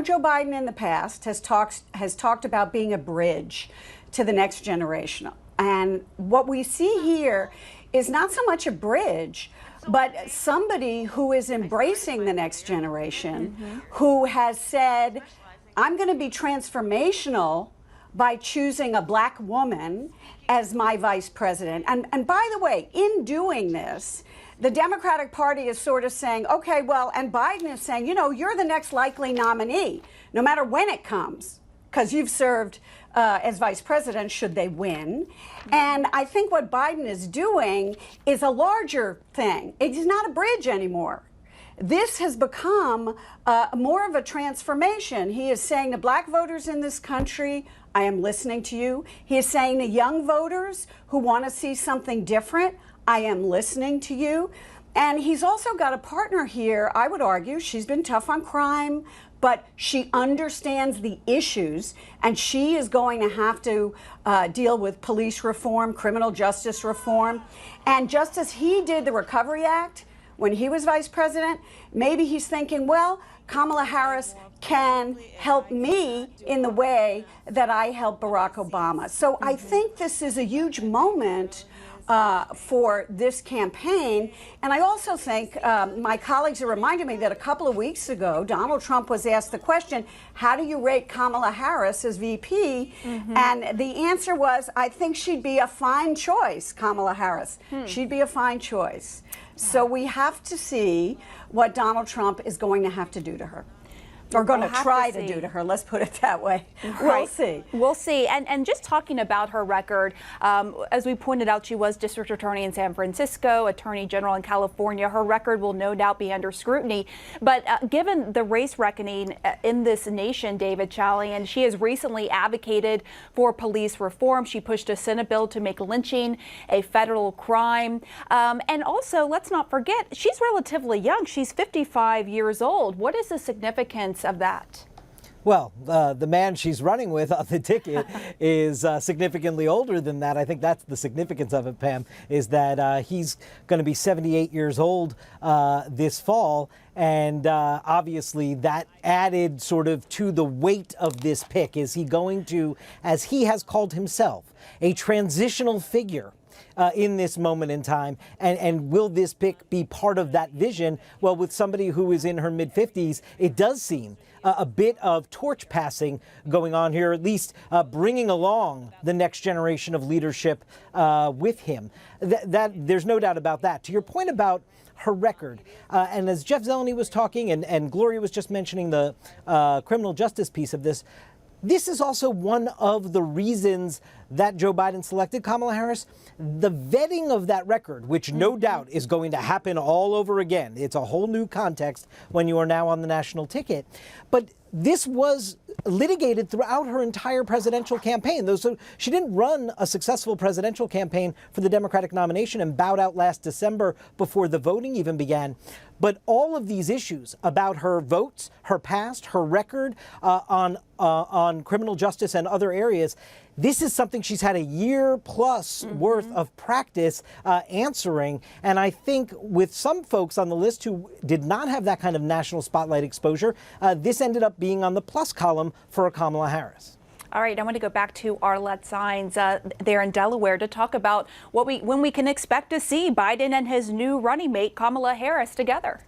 Joe Biden in the past has talked about being a bridge to the next generation. And what we see here is not so much a bridge, but somebody who is embracing the next generation, who has said, I'm going to be transformational by choosing a black woman as my vice president. And by the way, in doing this, the Democratic Party is sort of saying, okay, well, and Biden is saying, you know, you're the next likely nominee, no matter when it comes, because you've served as vice president should they win. And I think what Biden is doing is a larger thing. It's not a bridge anymore. This has become more of a transformation. He is saying to black voters in this country, I am listening to you. He is saying to young voters who want to see something different, I am listening to you. And he's also got a partner here, I would argue. She's been tough on crime, but she understands the issues, and she is going to have to deal with police reform, criminal justice reform. And just as he did the Recovery Act when he was vice president, maybe he's thinking, well, Kamala Harris can help me in the way that I helped Barack Obama. So I think this is a huge moment for this campaign. And I also think my colleagues are reminding me that a couple of weeks ago, Donald Trump was asked the question, how do you rate Kamala Harris as VP? And the answer was, I think she'd be a fine choice, Kamala Harris. She'd be a fine choice. So we have to see what Donald Trump is going to have to do to her. Or going to try to do to her, let's put it that way. We'll see. We'll see. And just talking about her record, as we pointed out, she was district attorney in San Francisco, attorney general in California. Her record will no doubt be under scrutiny. But given the race reckoning in this nation, David Chalian, she has recently advocated for police reform. She pushed a Senate bill to make lynching a federal crime. And also, let's not forget, she's relatively young. She's 55 years old. What is the significance of that? Well, the man she's running with on the ticket is significantly older than that. I think that's the significance of it, Pam, is that he's going to be 78 years old this fall. And obviously that added sort of to the weight of this pick. Is he going to, as he has called himself, a transitional figure in this moment in time? And will this pick be part of that vision? Well, with somebody who is in her mid-50s, it does seem a bit of torch passing going on here, at least bringing along the next generation of leadership with him. There's no doubt about that. To your point about her record, and as Jeff Zeleny was talking, and Gloria was just mentioning the criminal justice piece of this, this is also one of the reasons that Joe Biden selected Kamala Harris. The vetting of that record, which no doubt is going to happen all over again. It's a whole new context when you are now on the national ticket. But this was litigated throughout her entire presidential campaign. So she didn't run a successful presidential campaign for the Democratic nomination and bowed out last December before the voting even began. But all of these issues about her votes, her past, her record on criminal justice and other areas, this is something she's had a year plus worth of practice answering. And I think with some folks on the list who did not have that kind of national spotlight exposure, this ended up being on the plus column for Kamala Harris. All right, I want to go back to Arlette Saenz there in Delaware to talk about when we can expect to see Biden and his new running mate, Kamala Harris, together.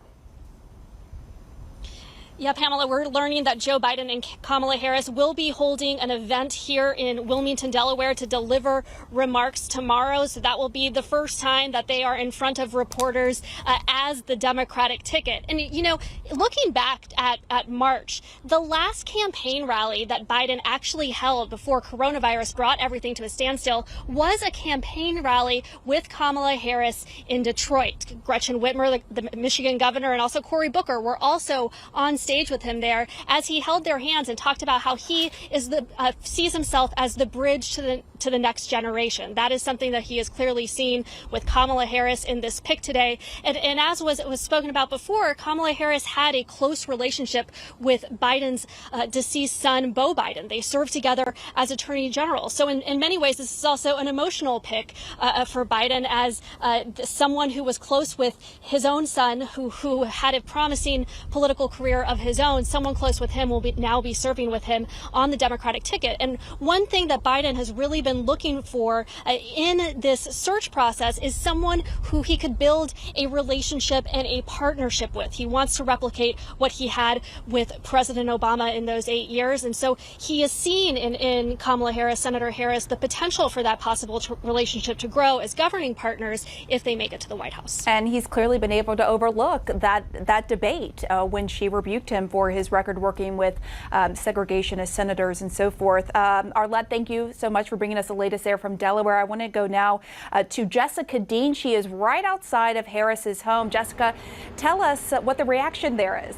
Yeah, Pamela, we're learning that Joe Biden and Kamala Harris will be holding an event here in Wilmington, Delaware to deliver remarks tomorrow. So that will be the first time that they are in front of reporters as the Democratic ticket. And, you know, looking back at March, the last campaign rally that Biden actually held before coronavirus brought everything to a standstill was a campaign rally with Kamala Harris in Detroit. Gretchen Whitmer, the Michigan governor, and also Cory Booker were also on stage with him there as he held their hands and talked about how he is sees himself as the bridge to the next generation. That is something that he has clearly seen with Kamala Harris in this pick today. And as was spoken about before, Kamala Harris had a close relationship with Biden's deceased son, Beau Biden. They served together as attorney general. So in many ways, this is also an emotional pick for Biden as someone who was close with his own son, who had a promising political career of of his own, someone close with him will now be serving with him on the Democratic ticket. And one thing that Biden has really been looking for in this search process is someone who he could build a relationship and a partnership with. He wants to replicate what he had with President Obama in those 8 years. And so he is seeing in Kamala Harris, Senator Harris, the potential for that possible relationship to grow as governing partners if they make it to the White House. And he's clearly been able to overlook that debate when she rebuked him for his record working with segregationist senators and so forth. Arlette, thank you so much for bringing us the latest there from Delaware. I want to go now to Jessica Dean. She is right outside of Harris's home. Jessica, tell us what the reaction there is.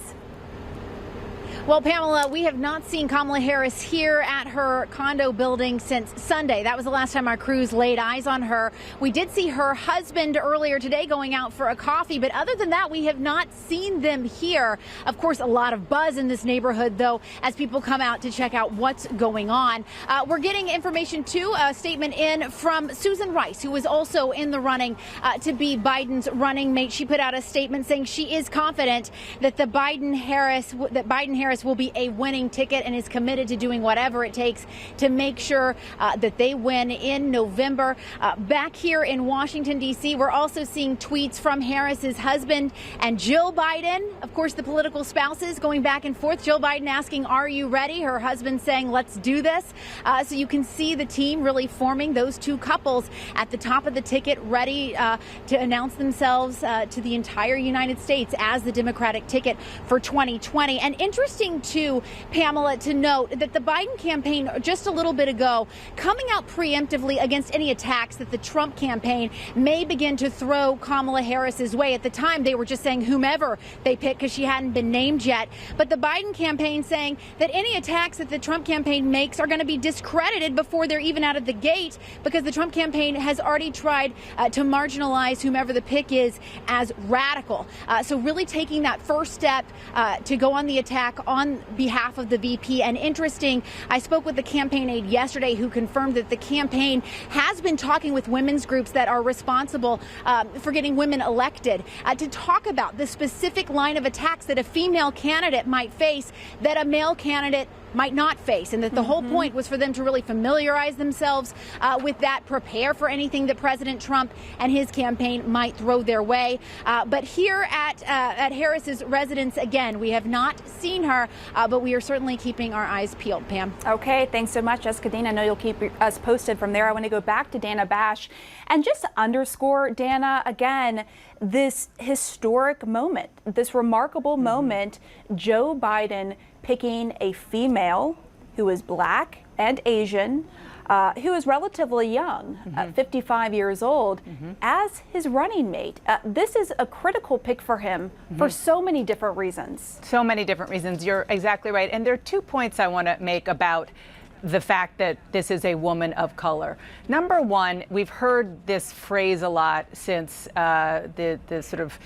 Well, Pamela, we have not seen Kamala Harris here at her condo building since Sunday. That was the last time our crews laid eyes on her. We did see her husband earlier today going out for a coffee, but other than that, we have not seen them here. Of course, a lot of buzz in this neighborhood, though, as people come out to check out what's going on. We're getting information, too, a statement in from Susan Rice, who was also in the running to be Biden's running mate. She put out a statement saying she is confident that Biden-Harris will be a winning ticket and is committed to doing whatever it takes to make sure that they win in November. Back here in Washington, D.C., we're also seeing tweets from Harris's husband and Jill Biden. Of course, the political spouses going back and forth. Jill Biden asking, "Are you ready?" Her husband saying, "Let's do this." So you can see the team really forming, those two couples at the top of the ticket, ready to announce themselves to the entire United States as the Democratic ticket for 2020. And interesting, too, Pamela, to note that the Biden campaign just a little bit ago coming out preemptively against any attacks that the Trump campaign may begin to throw Kamala Harris's way. At the time, they were just saying whomever they pick because she hadn't been named yet. But the Biden campaign saying that any attacks that the Trump campaign makes are going to be discredited before they're even out of the gate because the Trump campaign has already tried to marginalize whomever the pick is as radical. So really taking that first step to go on the attack on behalf of the VP. And interesting, I spoke with the campaign aide yesterday who confirmed that the campaign has been talking with women's groups that are responsible for getting women elected to talk about the specific line of attacks that a female candidate might face that a male candidate might not face, and that the whole point was for them to really familiarize themselves with that, prepare for anything that President Trump and his campaign might throw their way. But here at Harris's residence, again, we have not seen her, but we are certainly keeping our eyes peeled. Pam. Okay, thanks so much, Jessica Dean. I know you'll keep us posted from there. I want to go back to Dana Bash and just underscore, Dana, again, this historic moment, this remarkable moment, Joe Biden picking a female who is black and Asian, who is relatively young, 55 years old, as his running mate. This is a critical pick for him for so many different reasons. So many different reasons. You're exactly right. And there are 2 points I want to make about the fact that this is a woman of color. Number one, we've heard this phrase a lot since the sort of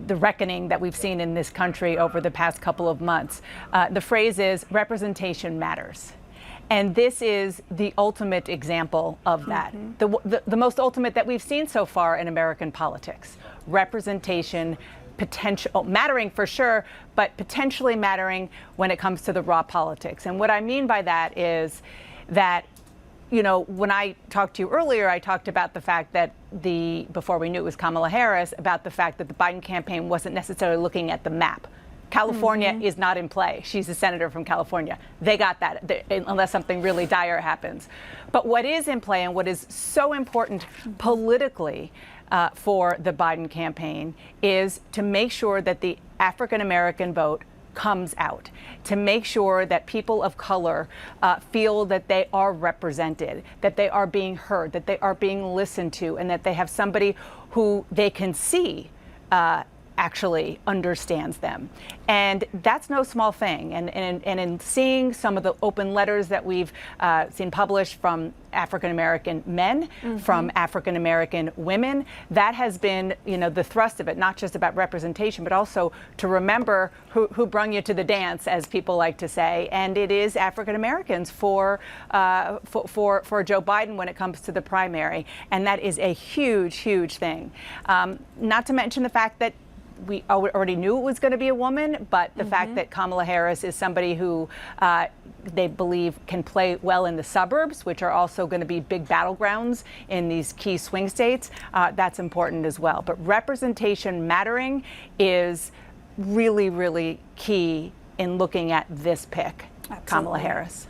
the reckoning that we've seen in this country over the past couple of months. The phrase is representation matters. And this is the ultimate example of that, the most ultimate that we've seen so far in American politics. Representation, potential mattering for sure, but potentially mattering when it comes to the raw politics. And what I mean by that is that, you know, when I talked to you earlier, I talked about the fact that before we knew it was Kamala Harris, about the fact that the Biden campaign wasn't necessarily looking at the map. California is not in play. She's a senator from California. They got that, unless something really dire happens. But what is in play and what is so important politically for the Biden campaign is to make sure that the African American vote comes out, to make sure that people of color feel that they are represented, that they are being heard, that they are being listened to, and that they have somebody who they can see actually understands them. And that's no small thing. And in seeing some of the open letters that we've seen published from African-American men, from African-American women, that has been, you know, the thrust of it, not just about representation, but also to remember who brung you to the dance, as people like to say. And it is African-Americans for Joe Biden when it comes to the primary. And that is a huge, huge thing. Not to mention the fact that we already knew it was going to be a woman, but the fact that Kamala Harris is somebody who they believe can play well in the suburbs, which are also going to be big battlegrounds in these key swing states, that's important as well. But representation mattering is really, really key in looking at this pick, Kamala Harris.